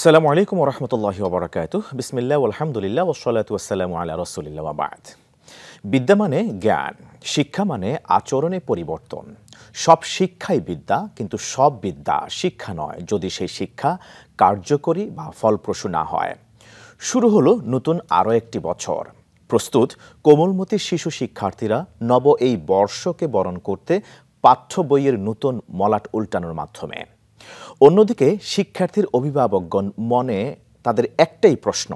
আসসালামু আলাইকুম ওয়া রাহমাতুল্লাহি ওয়া বারাকাতুহু। বিসমিল্লাহ ওয়ালহামদুলিল্লাহ ওয়াসসালাতু ওয়াসসালামু আলা রাসূলিল্লাহ ওয়া বা'দ। বিদ্যা মানে জ্ঞান, শিক্ষা মানে আচরণে পরিবর্তন। সব শিক্ষাই বিদ্যা, কিন্তু সব বিদ্যা শিক্ষা নয় যদি সেই শিক্ষা কার্যকরী বা ফলপ্রসূ না হয়। শুরু হলো নতুন আরও একটি বছর। প্রস্তুত কোমলমতি শিশু শিক্ষার্থীরা নব এই বর্ষকে বরণ করতে পাঠ্য বইয়ের নতুন মলাট উল্টানোর মাধ্যমে। অন্যদিকে শিক্ষার্থীর অভিভাবকগণ মনে তাদের একটাই প্রশ্ন,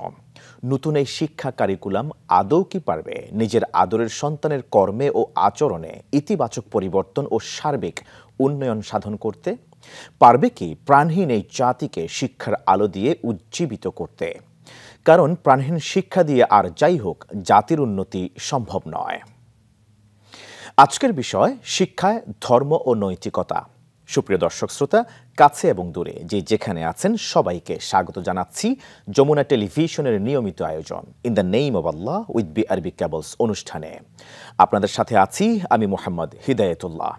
নতুন এই শিক্ষা কারিকুলাম আদৌ কি পারবে নিজের আদরের সন্তানের কর্মে ও আচরণে ইতিবাচক পরিবর্তন ও সার্বিক উন্নয়ন সাধন করতে? পারবে কি প্রাণহীন এই জাতিকে শিক্ষার আলো দিয়ে উজ্জীবিত করতে? কারণ প্রাণহীন শিক্ষা দিয়ে আর যাই হোক জাতির উন্নতি সম্ভব নয়। আজকের বিষয় শিক্ষায় ধর্ম ও নৈতিকতা। সুপ্রিয় দর্শক শ্রোতা, কাছে এবং দূরে যে যেখানে আছেন সবাইকে স্বাগত জানাচ্ছি যমুনা টেলিভিশনের নিয়মিত আয়োজন in the name of Allah with BRB cables অনুষ্ঠানে। আপনাদের সাথে আছি আমি মোহাম্মদ হিদায়েতুল্লাহ।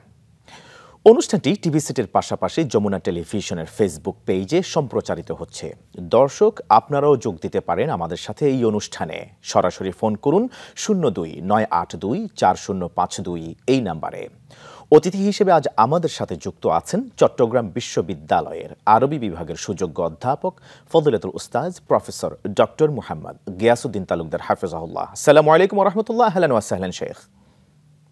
অনুষ্ঠানটি টিভি সেটের পাশাপাশি যমুনা টেলিভিশনের ফেসবুক পেজে সম্প্রচারিত হচ্ছে। দর্শক, আপনারাও যোগ দিতে পারেন আমাদের সাথে এই অনুষ্ঠানে। সরাসরি ফোন করুন 02-982-4052 এই নাম্বারে। অতিথি হিসেবে আজ আমাদের সাথে যুক্ত আছেন চট্টগ্রাম বিশ্ববিদ্যালয়ের আরবি বিভাগের সুযোগ্য অধ্যাপক ফজিলাতুল উস্তাজ প্রফেসর ডক্টর মুহাম্মদ গিয়াসউদ্দিন তালুকদার হাফিজাহুল্লাহ। আসসালামু আলাইকুম ওয়া রাহমাতুল্লাহ। আহলান ওয়া সাহলান শেখ।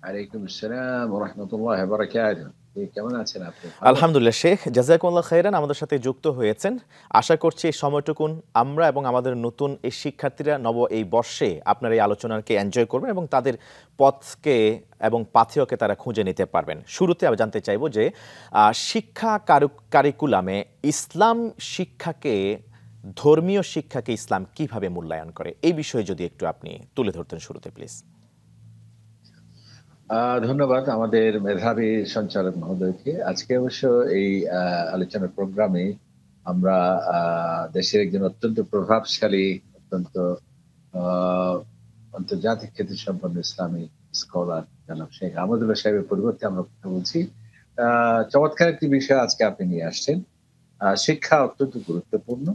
ওয়ালাইকুম আসসালাম ওয়া রাহমাতুল্লাহি ওয়া বারাকাতুহু। কেমন আছেন আপনি? আলহামদুলিল্লাহ শেখ, জাযাকুমুল্লাহ খাইরান। আমাদের সাথে যুক্ত হয়েছেন। আশা করছি এই সময়টুকুন আমরা এবং আমাদের নতুন এই শিক্ষার্থীরা নব এই বর্ষে আপনার এই আলোচনাকে এনজয় করবেন এবং তাদের পথকে এবং পাথেয়কে তারা খুঁজে নিতে পারবেন। শুরুতে আমি জানতে চাইব যে শিক্ষা কারিকুলামে ইসলাম শিক্ষাকে, ধর্মীয় শিক্ষাকে ইসলাম কিভাবে মূল্যায়ন করে, এই বিষয়ে যদি একটু আপনি তুলে ধরতেন শুরুতে প্লিজ। ধন্যবাদ আমাদের মেধাবী সঞ্চালক মহোদয়কে। আজকে অবশ্য এই আলোচনার প্রোগ্রামে আমরা দেশের একজন অত্যন্ত প্রভাবশালী, অত্যন্ত আন্তর্জাতিক খ্যাতিসম্পন্ন ইসলামী স্কলার জনাব শেখ আহমদুল্লাহ সাহেবের পরিবর্তে আমরা কথা বলছি। চমৎকার একটি বিষয় আজকে আপনি নিয়ে আসছেন। শিক্ষা অত্যন্ত গুরুত্বপূর্ণ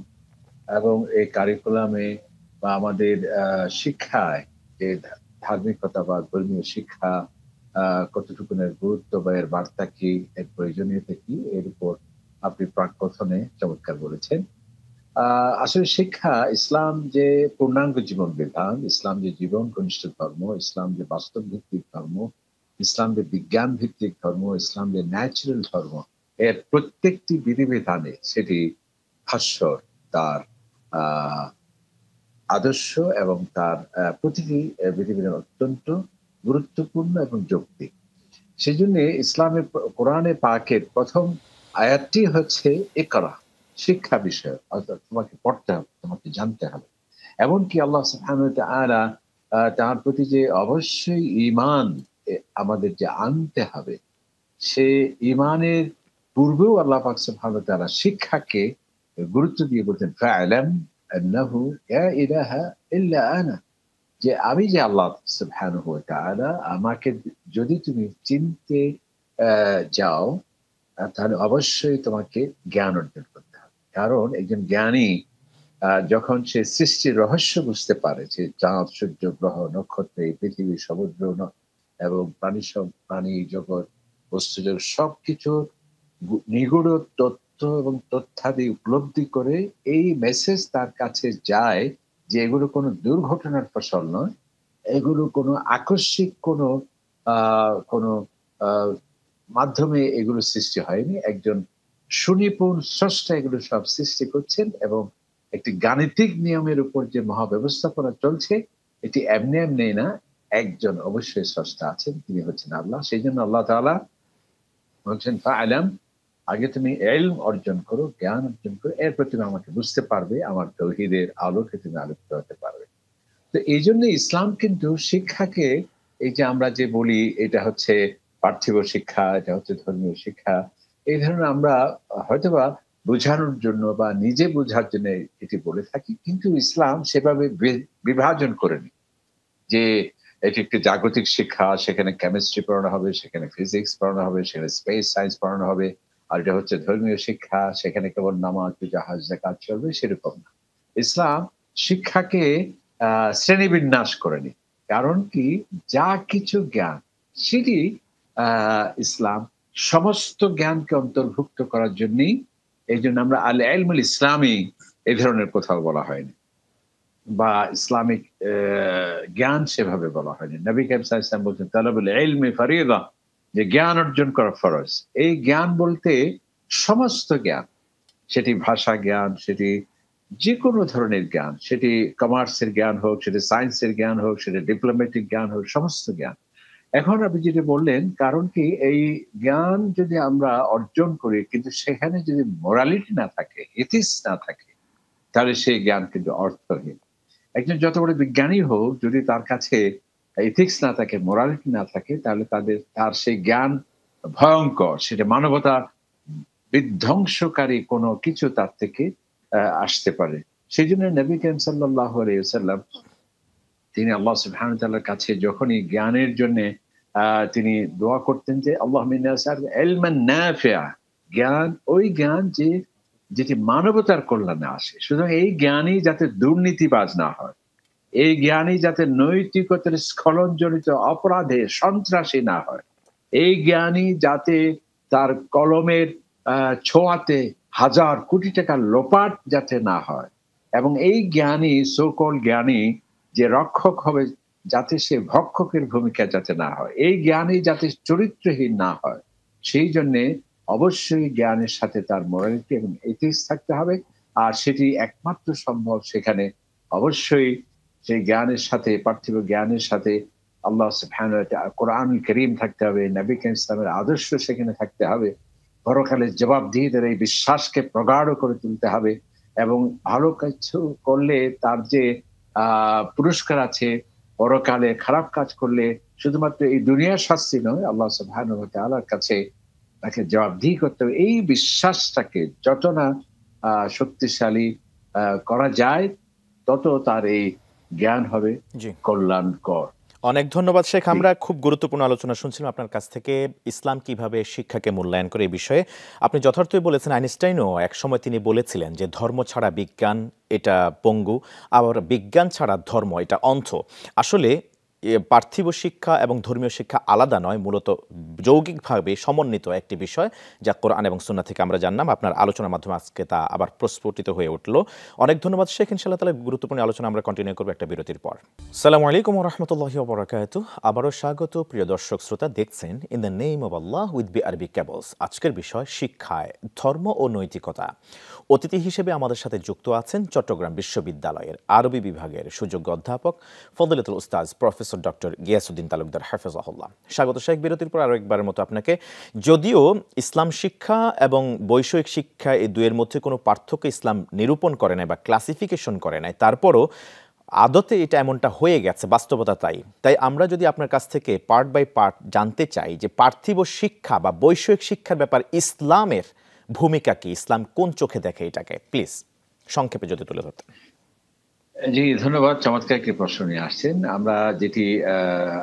এবং এই কারিকুলামে বা আমাদের শিক্ষায় যে ধার্মিকতা বা ধর্মীয় শিক্ষা কতটুকুনের গুরুত্ব বা এর বার্তা কি, এর প্রয়োজনীয়তা কি, এর উপর আপনি প্রাক কথনে চমৎকার বলেছেন। আসলে শিক্ষা, ইসলাম যে পূর্ণাঙ্গ জীবন বিধান, ইসলাম যে জীবন ঘনিষ্ঠ ধর্ম, ইসলাম যে বাস্তব ভিত্তিক ধর্ম, ইসলাম যে বিজ্ঞান ভিত্তিক ধর্ম, ইসলাম যে ন্যাচারাল ধর্ম, এর প্রত্যেকটি বিধিবিধানে সেটি ভাস্বর তার আহ আদর্শ এবং তার প্রতিটি বিধিবিধান অত্যন্ত গুরুত্বপূর্ণ এবং যৌক্তিক। সেই জন্য ইসলামের কোরআনে পাকের প্রথম আয়াতটি হচ্ছে ইকরা, শিক্ষা বিষয়, অর্থাৎ তোমাকে পড়তে হবে, তোমাকে জানতে হবে। এমনকি আল্লাহ সুবহানাহু ওয়া তাআলা তার প্রতি যে অবশ্যই ঈমান আমাদের যে আনতে হবে, সে ঈমানের পূর্বেও আল্লাহ পাক সুবহানাহু ওয়া তাআলা শিক্ষাকে গুরুত্ব দিয়ে বলতেন ফা'লাম আন্নাহু লা ইলাহা ইল্লা আনা, যে আমি যে আল্লাহ সুবহানাহু ওয়া তাআলা, আমাকে যদি তুমি চিনতে যাও তাহলে অবশ্যই তোমাকে জ্ঞান অর্জন করতে হবে। কারণ একজন জ্ঞানী যখন সে সৃষ্টির রহস্য বুঝতে পারে, যে চাঁদ, সূর্য, গ্রহ, নক্ষত্র, এই পৃথিবী, সমুদ্র এবং প্রাণী জগৎ, বস্তুজগৎ সবকিছু নিগূঢ় তথ্য এবং তথ্যাদি উপলব্ধি করে এই মেসেজ তার কাছে যায় যে এগুলো কোনো দুর্ঘটনার ফসল নয়, এগুলো কোনো আকস্মিক কোনো কোনো মাধ্যমে এগুলো সৃষ্টি হয়নি। একজন সুনিপুণ স্রষ্টা এগুলো সব সৃষ্টি করছেন এবং একটি গাণিতিক নিয়মের উপর যে মহাব্যবস্থাপনা চলছে, এটি এমনি এমনি না, একজন অবশ্যই স্রষ্টা আছেন, তিনি হচ্ছেন আল্লাহ। সেই জন্য আল্লাহ তাআলা বলছেন ফা'লাম, আগে তুমি ইলম অর্জন করো, জ্ঞান অর্জন করো, এরপর তুমি আমাকে বুঝতে পারবে, আমার তাওহীদের আলোকে তুমি আলোকিত হতে পারবে। তো এই জন্য ইসলাম কিন্তু শিক্ষাকে, এই যে আমরা যে বলি এটা হচ্ছে পার্থিব শিক্ষা, এটা হচ্ছে ধর্মীয় শিক্ষা, এই ধরনের আমরা হয়তোবা বোঝানোর জন্য বা নিজে বোঝার জন্য এটি বলে থাকি, কিন্তু ইসলাম সেভাবে বিভাজন করেনি যে এটি একটি জাগতিক শিক্ষা, সেখানে কেমিস্ট্রি পড়ানো হবে, সেখানে ফিজিক্স পড়ানো হবে, সেখানে স্পেস সায়েন্স পড়ানো হবে, আর এটা হচ্ছে ধর্মীয় শিক্ষা, সেখানে কেবল নামাজ, পূজা, হজ, যাকাত চলবে সেরকম না। ইসলাম শিক্ষাকে শ্রেণীবিন্যাস করেনি। কারণ কি, যা কিছু জ্ঞান সেটি ইসলাম সমস্ত জ্ঞানকে অন্তর্ভুক্ত করার জন্যই, এইজন্য আমরা আল ইলমুল ইসলামী এই ধরনের কোথাও বলা হয়নি, বা ইসলামিক জ্ঞান সেভাবে বলা হয়নি। নবী করিম সাল্লাল্লাহু আলাইহি ওয়াসাল্লাম বলছেন তালাবুল ইলমি ফরিদা, যে জ্ঞান অর্জন করা ফরজ। এই জ্ঞান বলতে সমস্ত জ্ঞান, সেটি ভাষা জ্ঞান, সেটি যে কোনো ধরনের জ্ঞান, সেটি কমার্সের জ্ঞান হোক, সেটি সায়েন্সের জ্ঞান হোক, সেটি ডিপ্লোম্যাটিক জ্ঞান হোক, সমস্ত জ্ঞান। এখন আপনি যেটা বললেন, কারণ কি, এই জ্ঞান যদি আমরা অর্জন করি কিন্তু সেখানে যদি মোরালিটি না থাকে, এথিক্স না থাকে, তাহলে সেই জ্ঞান কিন্তু অর্থহীন। একজন যত বড় বিজ্ঞানী হোক, যদি তার কাছে এথিক্স না থাকে, মোরালিটি না থাকে, তাহলে তার সেই জ্ঞান ভয়ঙ্কর, সেটা মানবতা বিধ্বংসকারী কোনো কিছু তার থেকে আসতে পারে। সেই জন্য নবী করিম সাল্লাল্লাহু আলাইহি ওয়াসাল্লাম তিনি আল্লাহ সুবহানাহু ওয়া তাআলার কাছে যখনই জ্ঞানের জন্য তিনি দোয়া করতেন যে আল্লাহুম্মা ইন্নী আসআলুকা ইলমান নাফিআ, জ্ঞান, ওই জ্ঞান যেটি মানবতার কল্যাণে আসে। সুতরাং এই জ্ঞানই যাতে দুর্নীতিবাজ না হয়, এই জ্ঞানই যাতে নৈতিকতার স্খলনজনিত অপরাধে সন্ত্রাসী না হয়, এই জ্ঞানই যাতে তার কলমের ছোঁয়াতে হাজার কোটি টাকা লোপাট যাতে না হয়, এবং এই জ্ঞানী, সোকল জ্ঞানী যে রক্ষক হবে, যাতে সে ভক্ষকের ভূমিকা যাতে না হয়, এই জ্ঞানী যাতে চরিত্রহীন না হয়, সেই জন্যে অবশ্যই জ্ঞানের সাথে তার মোরালিটি এবং এথিক্স থাকতে হবে। আর সেটি একমাত্র সম্ভব সেখানে অবশ্যই সেই জ্ঞানের সাথে, পার্থিব জ্ঞানের সাথে আল্লাহ সুবহানাহু ওয়া তাআলা কোরআনুল কারীম থাকতে হবে, নবী করিম ইসলামের আদর্শ সেখানে থাকতে হবে, পরকালের জবাবদিহিতার এই বিশ্বাসকে প্রগাঢ় করে তুলতে হবে, এবং ভালো কিছু করলে তার যে পুরস্কার আছে, পরকালে খারাপ কাজ করলে শুধুমাত্র এই দুনিয়ার শাস্তি নয়, আল্লাহ সুবহানাহু ওয়া তাআলার কাছে তাকে জবাবদিহি করতে হবে। এই বিশ্বাসটাকে যত না শক্তিশালী করা যায়, তত তার এই জ্ঞান হবে জি, কল্যাণকর। অনেক ধন্যবাদ শেখ। জি। আমরা খুব গুরুত্বপূর্ণ আলোচনা শুনছিলাম আপনার কাছ থেকে, ইসলাম কিভাবে শিক্ষাকে মূল্যায়ন করে এই বিষয়ে। আপনি যথার্থই বলেছেন, আইনস্টাইনও একসময় তিনি বলেছিলেন যে ধর্ম ছাড়া বিজ্ঞান এটা পঙ্গু, আবার বিজ্ঞান ছাড়া ধর্ম এটা অন্ধ। আসলে পার্থিব শিক্ষা এবং ধর্মীয় শিক্ষা আলাদা নয়, মূলত যৌগিকভাবে সমন্বিত একটি বিষয়, যা কোরআন এবং সুন্নাহ থেকে আমরা জানলাম। আপনার আলোচনার মাধ্যমে আজকে তা আবার প্রস্ফুটিত হয়ে উঠল। অনেক ধন্যবাদ শেখ। ইনশাআল্লাহ তাআলা গুরুত্বপূর্ণ আলোচনা আমরা কন্টিনিউ করব একটা বিরতির পর। আসসালামু আলাইকুম ওয়া রাহমাতুল্লাহি ওয়া বারাকাতুহু। আবারও স্বাগত প্রিয় দর্শক শ্রোতা, দেখছেন in the name of Allah with BRB cables. আজকের বিষয় শিক্ষায় ধর্ম ও নৈতিকতা। অতিথি হিসেবে আমাদের সাথে যুক্ত আছেন চট্টগ্রাম বিশ্ববিদ্যালয়ের আরবি বিভাগের সুযোগ্য অধ্যাপক ফজলাতুল উস্তাজ প্রফেসর ডক্টর গিয়াসউদ্দিন তালুকদার হাফেজাহুল্লাহ। স্বাগত শেখ। বিরতির পর আরও একবারের মতো আপনাকে। যদিও ইসলাম শিক্ষা এবং বৈষয়িক শিক্ষা এই দুয়ের মধ্যে কোনো পার্থক্য ইসলাম নিরূপণ করে নাই বা ক্লাসিফিকেশন করে নাই, তারপরও আদতে এটা এমনটা হয়ে গেছে, বাস্তবতা তাই। তাই আমরা যদি আপনার কাছ থেকে পার্ট বাই পার্ট জানতে চাই যে পার্থিব শিক্ষা বা বৈষয়িক শিক্ষার ব্যাপার ইসলামের ভূমিকা কি, ইসলাম কোন চোখে দেখে এটাকে, প্লিজ সংক্ষেপে যদি তুলে ধরতেন। জি, ধন্যবাদ। চমৎকার একটি প্রশ্ন নিয়ে আসছেন। আমরা যেটি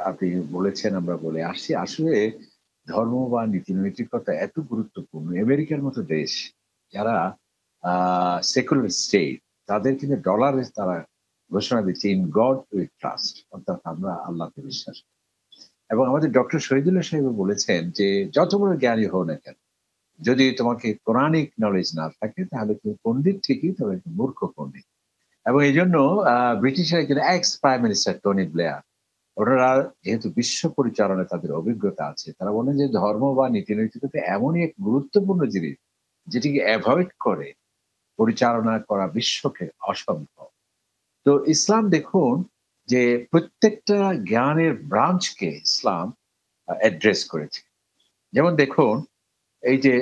আপনি বলেছেন, আমরা বলে আসছি। আসলে ধর্ম বা নীতি-নৈতিকতা এত গুরুত্বপূর্ণ। আমেরিকার মতো দেশ, যারা সেকুলার স্টেট, তাদের কিন্তু ডলারে তারা ঘোষণা দিচ্ছে, ইন গড উই ট্রাস্ট, অর্থাৎ আমরা আল্লাহকে বিশ্বাস করি। এবং আমাদের ডক্টর শহীদুল্লাহ সাহেবও বলেছেন যে, যত বড় জ্ঞানী হও না কেন, যদি তোমাকে কোরআনিক নলেজ না থাকে, তাহলে তুমি পণ্ডিত ঠিকই, তবে একটু মূর্খ পণ্ডিত। এবং এইজন্য ব্রিটিশের একজন x prime minister Tony Blair, ওনারা যেহেতু বিশ্ব পরিচালনায় তাদের অভিজ্ঞতা আছে, তারা বলেন যে ধর্ম বা নীতি-নৈতিকতা এমনই এক গুরুত্বপূর্ণ জিনিস, যেটিকে এভয়েড করে পরিচালনা করা বিশ্বকে অসম্ভব। তো ইসলাম দেখুন যে প্রত্যেকটা জ্ঞানের ব্রাঞ্চকে ইসলাম অ্যাড্রেস করেছে। যেমন দেখুন, এই যে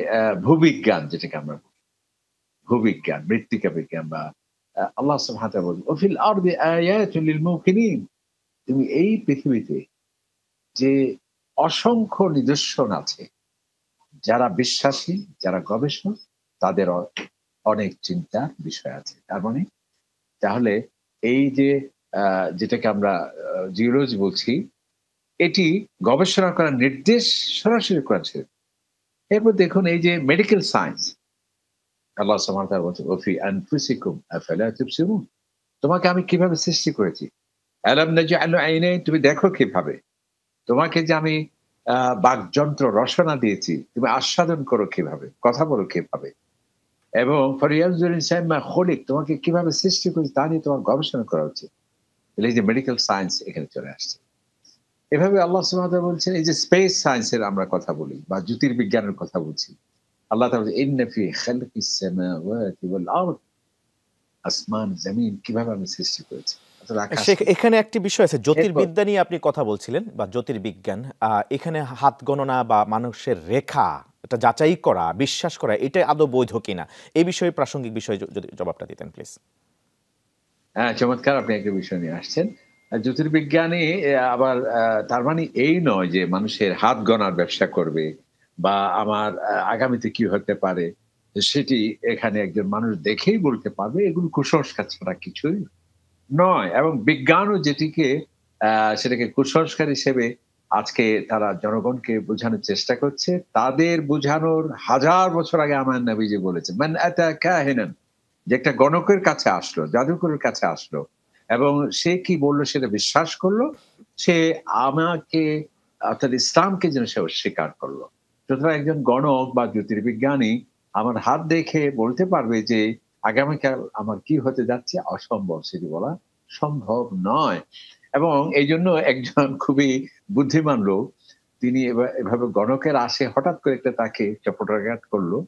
ভূবিজ্ঞান যেটাকে আমরা বলি, ভূবিজ্ঞান, মৃত্তিকা বিজ্ঞান, বা আল্লাহ সুবহানাহু ওয়া তাআলা বলেন, "ওয়াফিল আরদি আয়াতুল লিল মুকিনিন", তুমি এই পৃথিবীতে যে অসংখ্য নিদর্শন আছে, যারা বিশ্বাসী, যারা গবেষক, তাদের অনেক চিন্তার বিষয় আছে। তার মানে, তাহলে এই যে যেটাকে আমরা জিওলজি বলছি, এটি গবেষণা করার নির্দেশ সরাসরি করেছে। এরপর দেখুন এই যে মেডিকেল সায়েন্স, আল্লাহ সুবহানাহু ওয়া তাআলা বলছেন, "ওয়াফি আনফুসিকুম আফালা তুবসিরুন?" তোমাকে আমি কিভাবে সৃষ্টি করেছি? আলাম নাজআল আইনাইন, তুমি দেখো কিভাবে? তোমাকে যে আমি বাকযন্ত্র রসনা দিয়েছি, তুমি আস্বাদন করো কিভাবে? কথা বলো কিভাবে? এবং ফালিয়ানজুর ইনসান মা খুলিক, তোমাকে কিভাবে সৃষ্টি করেছি তা নিয়ে তোমার গবেষণা করা উচিত। তাহলে এই যে মেডিকেল সায়েন্স এখানে চলে আসছে। এভাবে আল্লাহ সুবহানাহু ওয়া তাআলা বলছেন, এই যে স্পেস সায়েন্স এর আমরা কথা বলি বা জ্যোতির্বিজ্ঞানের কথা বলছি। আল্লাহ তাআলা বলছেন, "ইন্না ফি খালকিস সামাওয়াতি ওয়াল আরদ", আসমান জমিন কিভাবে আমি সৃষ্টি করেছি। অর্থাৎ আকাশ। এখানে একটি বিষয় আছে, এরপর জ্যোতির্বিদ্যা নিয়ে আপনি কথা বলছিলেন বা জ্যোতির্বিজ্ঞান। এখানে হাত গণনা বা মানুষের রেখা এটা যাচাই করা, বিশ্বাস করা, এটা আদৌ বৈধ কিনা? এই বিষয়ে প্রাসঙ্গিক বিষয়ে যদি জবাবটা দিতেন প্লিজ। হ্যাঁ, চমৎকার আপনি একটা বিষয় নিয়ে আসছেন। জ্যোতির্বিজ্ঞানী আবার তার মানে এই নয় যে মানুষের হাত গণার ব্যবসা করবে বা আমার আগামীতে কি হতে পারে সেটি এখানে একজন মানুষ দেখেই বলতে পারবে। এগুলো কুসংস্কার ছাড়া কিছুই নয়। এবং বিজ্ঞানও যেটিকে সেটাকে কুসংস্কার হিসেবে আজকে তারা জনগণকে বোঝানোর চেষ্টা করছে। তাদের বোঝানোর ১০০০ বছর আগে আমার নবীজি বলেছেন, "মান আতা কাহিনান", যে একটা গণকের কাছে আসলো, জাদুকরের কাছে আসলো এবং সে কি বলল সেটা বিশ্বাস করলো। সে আমাকে অর্থাৎ ইসলামকে যেন সে অস্বীকার করলো। সুতরাং একজন গণক বা জ্যোতির্বিজ্ঞানী আমার হাত দেখে বলতে পারবে যে আগামীকাল আমার কি হতে যাচ্ছে, অসম্ভব সেটি বলা সম্ভব নয়। এবং এইজন্য একজন খুবই বুদ্ধিমান লোক তিনি এভাবে গণকের আসে হঠাৎ করে একটা তাকে চপটাঘাত করলো।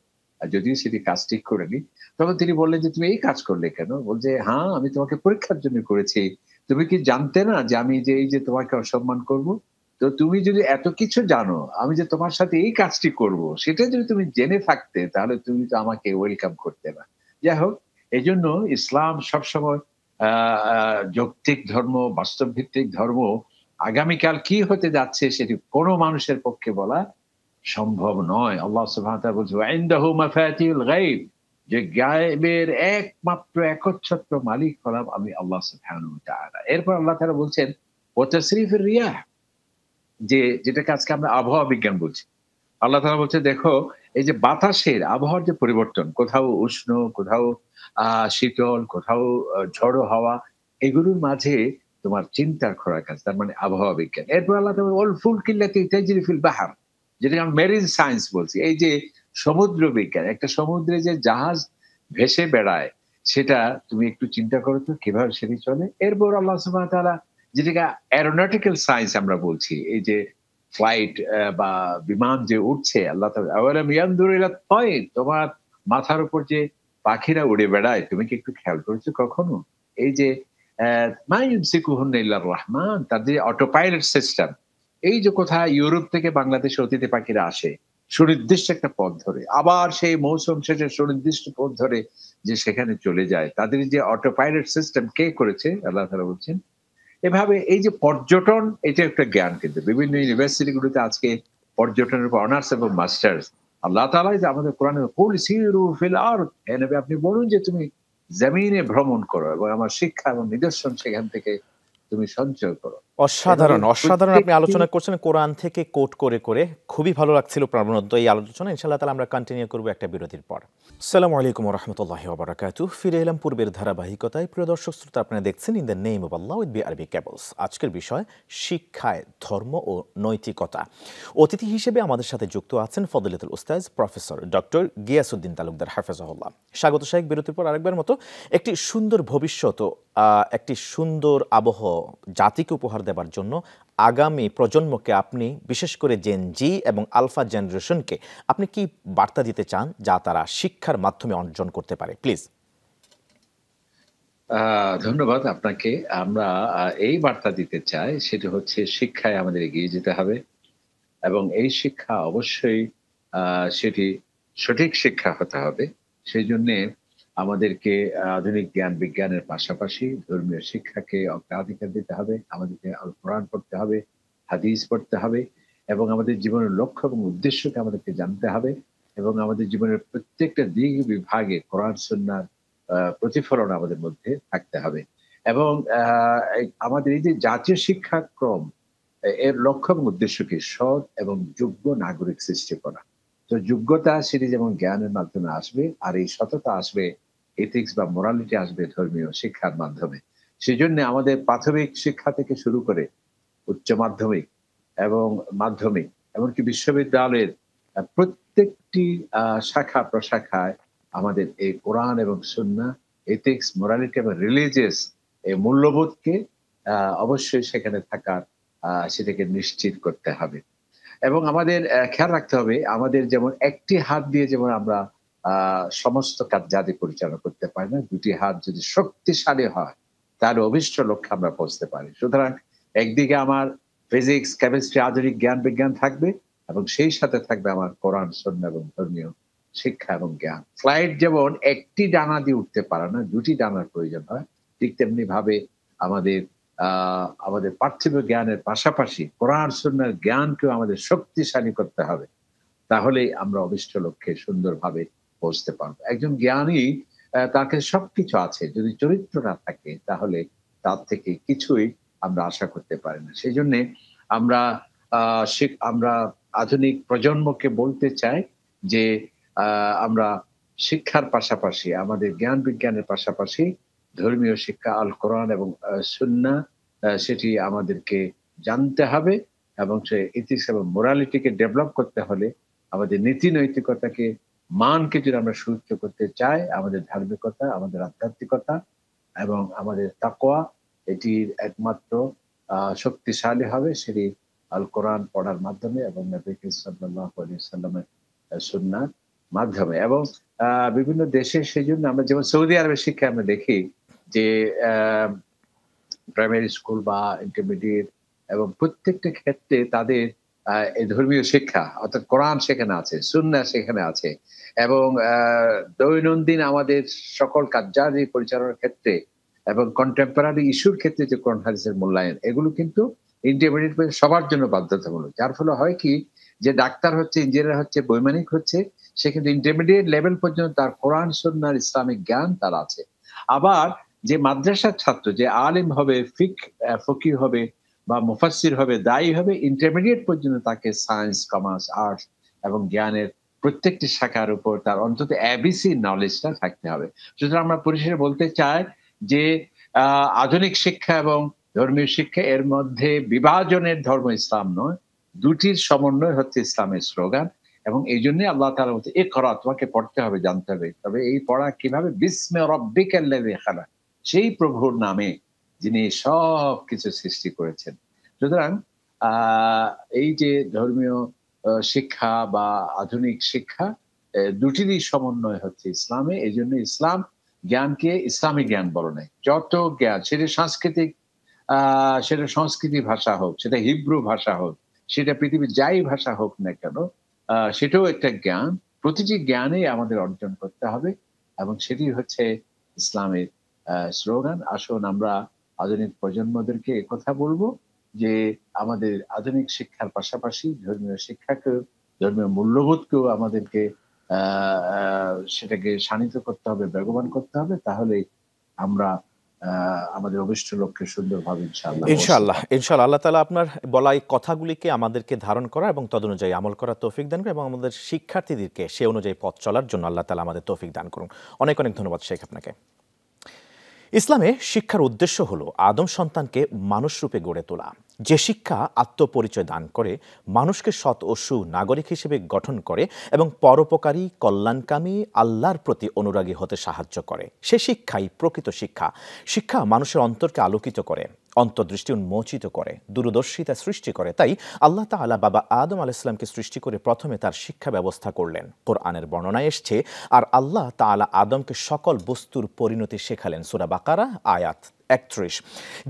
যদিও সেটি কাজ ঠিক করেনি। তখন তিনি বললেন যে, "তুমি এই কাজ করলে কেন?" বলছে, "হ্যাঁ, আমি তোমাকে পরীক্ষার জন্য করেছি। তুমি কি জানতে না যে আমি যে এই যে তোমাকে অসম্মান করব? তো তুমি যদি এত কিছু জানো, আমি যে তোমার সাথে এই কাজটি করব, সেটা যদি তুমি জেনে থাকতে তাহলে তুমি তো আমাকে ওয়েলকাম করতে না।" যাই হোক, এজন্য ইসলাম সবসময় আ আ যৌক্তিক ধর্ম, বাস্তবভিত্তিক ধর্ম। আগামীকাল কি হতে যাচ্ছে সেটি কোন মানুষের পক্ষে বলা সম্ভব নয়। আল্লাহ সুবহানাহু ওয়া তাআলা বলছে, "ওয়া ইনদাহু মাফাতিহুল গায়ব", যে গায়েবের একমাত্র একচ্ছত্র মালিক হলাম আমি আল্লাহ সুবহানাহু ওয়া তাআলা। এরপর আল্লাহ তাআলা বলছেন, "ওয়া তাসরিফির রিয়াহ", যে যেটাকে আজকে আমরা আবহাওয়া বিজ্ঞান বলছি। আল্লাহ তাআলা বলছে, দেখো এই যে বাতাসের আবহাওয়ার যে পরিবর্তন, কোথাও উষ্ণ, কোথাও শীতল, কোথাও ঝড়ো হাওয়া, এগুলোর মাঝে তোমার চিন্তার খোরাক আছে। তার মানে আবহাওয়া বিজ্ঞান। এরপর আল্লাহ তাআলা ওয়াল ফুলকিল্লাতি তাজরি ফিল বাহর, যেটাকে আমরা মেরিন সায়েন্স বলছি। এই যে সমুদ্র বিজ্ঞান, একটা সমুদ্রে যে জাহাজ ভেসে বেড়ায়, সেটা তুমি একটু চিন্তা করো তো কিভাবে সেটি চলে। এরপর আল্লাহ সুবহানাহু ওয়া তাআলা যেটাকে অ্যারোনটিক্যাল সায়েন্স আমরা বলছি, এই যে ফ্লাইট বা বিমান যে উঠছে, আল্লাহ তাআলা আওয়ালাম ইয়ানজুরু ইলা তায়র, তোমার মাথার উপর যে পাখিরা উড়ে বেড়ায় তুমি কি একটু খেয়াল করেছো কখনো? এই যে মা ইউমসিকুহুন্না ইল্লার রহমান, তাদের অটো পাইলট সিস্টেম। এই যে কোথায় ইউরোপ থেকে বাংলাদেশে অতিথি পাখিরা আসে সুনির্দিষ্ট একটা পথ ধরে, আবার সেই মৌসুম শেষে সুনির্দিষ্ট পথ ধরে যে সেখানে চলে যায়, তাদের যে অটো পাইলট সিস্টেম কে করেছে? আল্লাহ তাআলা বলছেন। এভাবে এই যে পর্যটন, এটা একটা জ্ঞান, কিন্তু বিভিন্ন ইউনিভার্সিটি গুলোতে আজকে পর্যটনের উপর অনার্স এবং মাস্টার্স। আল্লাহ তাআলা যে আমাদের কোরআনে কুল সিরু ফিল আরদ, হে নবী আপনি বলুন যে তুমি জমিনে ভ্রমণ করো এবং আমার শিক্ষা এবং নিদর্শন সেখান থেকে তুমি সঞ্চয় করো। এভাবে অসাধারণ, অসাধারণ আপনি প্রত্যেকটি আলোচনা করছেন কোরআন থেকে কোট করে, করে। খুবই ভালো লাগছিল প্রাণবন্ত এই আলোচনা। ইনশাআল্লাহ তাআলা আমরা কন্টিনিউ করব একটা বিরতির পর। আসসালামু আলাইকুম ওয়া রাহমাতুল্লাহি ওয়া বারাকাতুহু। ফিরে এলাম পূর্বের ধারাবাহিকতায়। প্রিয় দর্শক শ্রোতা, আপনারা দেখছেন in the name of Allah with BRB cables. আজকের বিষয় শিক্ষায় ধর্ম ও নৈতিকতা। অতিথি হিসেবে আমাদের সাথে যুক্ত আছেন ফজিলাতুল উস্তাজ প্রফেসর ডক্টর গিয়াসউদ্দিন তালুকদার হাফেজাহুল্লাহ। স্বাগত শাহেক। বিরতির পর আরেকবার মতো একটি সুন্দর ভবিষ্যৎ ও একটি সুন্দর আবহ জাতিকে উপহার দেবার জন্য আগামী প্রজন্মকে আপনি, বিশেষ করে জেন জি এবং আলফা জেনারেশনকে আপনি কি বার্তা দিতে চান যা তারা শিক্ষার মাধ্যমে অর্জন করতে পারে? প্লিজ। ধন্যবাদ আপনাকে। আমরা এই বার্তা দিতে চাই, সেটি হচ্ছে শিক্ষায় আমাদের এগিয়ে যেতে হবে এবং এই শিক্ষা অবশ্যই সেটি সঠিক শিক্ষা হতে হবে। সেজন্যে আমাদেরকে আধুনিক জ্ঞান বিজ্ঞানের পাশাপাশি ধর্মীয় শিক্ষাকে অগ্রাধিকার দিতে হবে। আমাদেরকে আল কোরআন পড়তে হবে, হাদিস পড়তে হবে এবং আমাদের জীবনের লক্ষ্য এবং উদ্দেশ্যকে আমাদেরকে জানতে হবে এবং আমাদের জীবনের প্রত্যেকটা দিক বিভাগে কোরআন সুন্নাহর প্রতিফলন আমাদের মধ্যে থাকতে হবে। এবং আমাদের এই যে জাতীয় শিক্ষাক্রম, এর লক্ষ্য এবং উদ্দেশ্য কি? সৎ এবং যোগ্য নাগরিক সৃষ্টি করা। তো যোগ্যতা সেটি যেমন জ্ঞানের মাধ্যমে আসবে, আর এই সততা আসবে, এথিক্স বা মোরালিটি আসবে ধর্মীয় শিক্ষার মাধ্যমে। সেজন্য আমাদের প্রাথমিক শিক্ষা থেকে শুরু করে উচ্চ মাধ্যমিক এবং মাধ্যমিক, এমনকি বিশ্ববিদ্যালয়ের প্রত্যেকটি শাখা প্রশাখায় আমাদের এই কোরআন এবং সুন্নাহ, এথিক্স, মোরালিটি এবং রিলিজিয়াস এই মূল্যবোধকে অবশ্যই সেখানে থাকার সেটাকে নিশ্চিত করতে হবে। এবং আমাদের খেয়াল রাখতে হবে, আমাদের যেমন একটি হাত দিয়ে যেমন আমরা সমস্ত কার্যাদি পরিচালনা করতে পারি না, দুটি হাত যদি শক্তিশালী হয় তাহলে অভীষ্ট লক্ষ্যে আমরা পৌঁছতে পারি। সুতরাং একদিকে আমার ফিজিক্স, কেমিস্ট্রি, আধুনিক জ্ঞান বিজ্ঞান থাকবে এবং সেই সাথে থাকবে আমার কোরআন, সুন্নাহ এবং ধর্মীয় শিক্ষা এবং জ্ঞান। ফ্লাইট যেমন একটি ডানা দিয়ে উঠতে পারে না, দুটি ডানার প্রয়োজন হয়, ঠিক তেমনি ভাবে আমাদের আমাদের পার্থিব জ্ঞানের পাশাপাশি কোরআন সুন্নাহর জ্ঞানকেও আমাদের শক্তিশালী করতে হবে। তাহলেই আমরা অভিষ্ট লক্ষ্যে সুন্দরভাবে পৌঁছতে পারবো। একজন জ্ঞানী তার কাছে সবকিছু আছে, যদি চরিত্র না থাকে তাহলে তার থেকে কিছুই আমরা আশা করতে পারি না। সেজন্যে আমরা আমরা আধুনিক প্রজন্মকে বলতে চাই যে আমরা শিক্ষার পাশাপাশি, আমাদের জ্ঞান বিজ্ঞানের পাশাপাশি ধর্মীয় শিক্ষা আল কোরআন এবং সুন্নাহ সেটি আমাদেরকে জানতে হবে এবং সে এথিক্স এবং মোরালিটিকে ডেভেলপ করতে হলে আমাদের নীতি নৈতিকতাকে, মানকে যদি আমরা সুউচ্চ করতে চাই, আমাদের ধার্মিকতা, আমাদের আধ্যাত্মিকতা এবং আমাদের তাকওয়া এটির একমাত্র শক্তিশালী হবে সেটি আল কোরআন পড়ার মাধ্যমে এবং নবী সাল্লাল্লাহু আলাইহি ওয়াসাল্লামের সুন্নাহর মাধ্যমে। এবং বিভিন্ন দেশে সেজন্য আমরা যেমন সৌদি আরবের শিক্ষা আমরা দেখি যে প্রাইমারি স্কুল বা ইন্টারমিডিয়েট এবং প্রত্যেকটা ক্ষেত্রে তাদের এই ধর্মীয় শিক্ষা অর্থাৎ কোরআন সেখানে আছে, সুন্নাহ সেখানে আছে এবং দৈনন্দিন আমাদের সকল কার্যাদি পরিচালনার ক্ষেত্রে এবং কন্টেম্পোরারি ইস্যুর ক্ষেত্রে যে কোরআন হাদিসের মূল্যায়ন, এগুলো কিন্তু ইন্টারমিডিয়েট সবার জন্য বাধ্যতামূলক। যার ফলে হয় কি, যে ডাক্তার হচ্ছে, ইঞ্জিনিয়ার হচ্ছে, বৈমানিক হচ্ছে, সে কিন্তু ইন্টারমিডিয়েট লেভেল পর্যন্ত তার কোরআন সুন্নাহর ইসলামিক জ্ঞান তার আছে। আবার যে মাদ্রাসার ছাত্র, যে আলিম হবে, ফকিহ হবে বা মুফাসসির হবে, দায়ী হবে, ইন্টারমিডিয়েট পর্যন্ত তাকে সায়েন্স, কমার্স, আর্টস এবং জ্ঞানের প্রত্যেকটি শাখার উপর তার অন্তত এবিসি নলেজটা থাকতে হবে। সুতরাং আমরা পরিশেষে বলতে চাই যে আধুনিক শিক্ষা এবং ধর্মীয় শিক্ষা এর মধ্যে বিভাজনের ধর্ম ইসলাম নয়, দুটির সমন্বয় হচ্ছে ইসলামের স্লোগান। এবং এই জন্য আল্লাহ তাআলা বলছে ইকরা, তোমাকে পড়তে হবে, জানতে হবে। তবে এই পড়া কিভাবে? বিসমি রাব্বিকাল্লাযী খালাক, সেই প্রভুর নামে যিনি সব কিছু সৃষ্টি করেছেন। সুতরাং এই যে ধর্মীয় শিক্ষা বা আধুনিক শিক্ষা, দুটিরই সমন্বয় হচ্ছে ইসলামে। এই জন্য ইসলাম জ্ঞানকে ইসলামী জ্ঞান বলে নাই। যত জ্ঞান, সেটা সাংস্কৃতিক, সেটা সংস্কৃতি ভাষা হোক, সেটা হিব্রু ভাষা হোক, সেটা পৃথিবীর যাই ভাষা হোক না কেন, সেটাও একটা জ্ঞান। প্রতিটি জ্ঞানে আমাদের অর্জন করতে হবে এবং সেটি হচ্ছে ইসলামের স্লোগান। আসুন আমরা আধুনিক প্রজন্মদেরকে কথা বলবো যে আমাদের আধুনিক শিক্ষার পাশাপাশি ধর্মীয় শিক্ষাকেও, ধর্মীয় মূল্যবোধকেও আমাদেরকে সেটাকে শানিত করতে হবে, বেগবান করতে হবে। তাহলেই আমরা আমাদের অভিষ্ট লক্ষ্যে সুন্দরভাবে ইনশাআল্লাহ আল্লাহ তাআলা আপনার বলা এই কথাগুলিকে আমাদেরকে ধারণ করা এবং তদনুযায়ী আমল করার তৌফিক দান করুন এবং আমাদের শিক্ষার্থীদেরকে সে অনুযায়ী পথ চলার জন্য আল্লাহ তাআলা আমাদের তৌফিক দান করুন। অনেক অনেক ধন্যবাদ শেখ আপনাকে। ইসলামে শিক্ষার উদ্দেশ্য হলো আদম সন্তানকে মানুষ রূপে গড়ে তোলা, যে শিক্ষা আত্মপরিচয় দান করে, মানুষকে সৎ ও সুনাগরিক হিসেবে গঠন করে এবং পরোপকারী, কল্যাণকামী, আল্লাহর প্রতি অনুরাগী হতে সাহায্য করে। সে শিক্ষাই প্রকৃত শিক্ষা। শিক্ষা মানুষের অন্তরকে আলোকিত করে, অন্তর্দৃষ্টি উন্মোচিত করে, দূরদর্শিতা সৃষ্টি করে। তাই আল্লাহ তাআলা বাবা আদম আলাইহিস সালামকে সৃষ্টি করে প্রথমে তার শিক্ষা ব্যবস্থা করলেন। কোরআনের বর্ণনায় এসছে, আর আল্লাহ তাআলা আদমকে সকল বস্তুর পরিণতি শেখালেন। সূরা বাকারা আয়াত ৩১।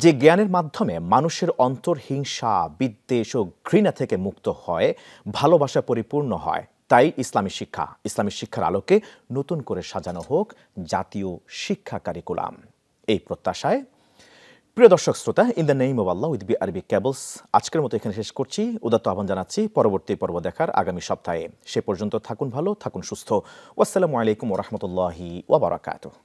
যে জ্ঞানের মাধ্যমে মানুষের অন্তর হিংসা, বিদ্বেষ ও ঘৃণা থেকে মুক্ত হয়, ভালোবাসা পরিপূর্ণ হয়। তাই ইসলামী শিক্ষার আলোকে নতুন করে সাজানো হোক জাতীয় শিক্ষা কারিকুলাম। এই প্রত্যাশায় প্রিয় দর্শক শ্রোতা, in the name of Allah with BRB cables আজকের মতো এখানে শেষ করছি। উদাত্ত আহ্বান জানাচ্ছি পরবর্তী পর্ব দেখার আগামী সপ্তাহে। সে পর্যন্ত থাকুন ভালো, থাকুন সুস্থ। ওয়াসসালামু আলাইকুম ওয়া রাহমাতুল্লাহি ওয়া বারাকাতুহু।